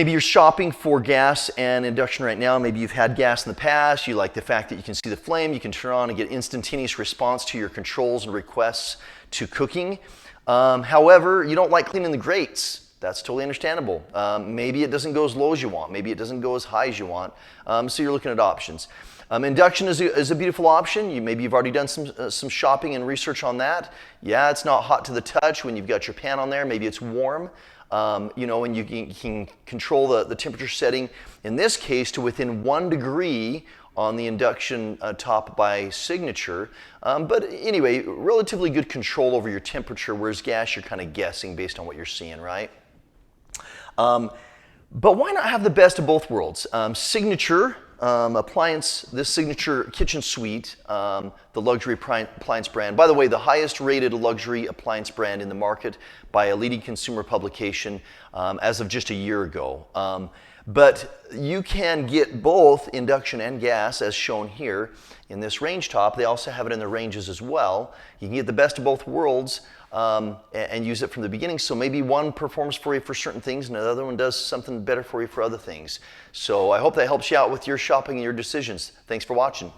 Maybe you're shopping for gas and induction right now. Maybe you've had gas in the past. You like the fact that you can see the flame, you can turn on and get instantaneous response to your controls and requests to cooking. However, you don't like cleaning the grates. That's totally understandable. Maybe it doesn't go as low as you want. Maybe it doesn't go as high as you want. So you're looking at options. Induction is a beautiful option. Maybe you've already done some shopping and research on that. Yeah, it's not hot to the touch when you've got your pan on there. Maybe it's warm. And you can control the temperature setting, in this case, to within 1 degree on the induction top by signature. But anyway, relatively good control over your temperature, whereas gas, you're kind of guessing based on what you're seeing, right? But why not have the best of both worlds? Signature appliance, this Signature kitchen suite, the luxury appliance brand. By the way, the highest rated luxury appliance brand in the market by a leading consumer publication as of just a year ago. But you can get both induction and gas as shown here in this range top. They also have it in the ranges as well. You can get the best of both worlds and use it from the beginning. So maybe one performs for you for certain things and the other one does something better for you for other things. So I hope that helps you out with your shopping and your decisions. Thanks for watching.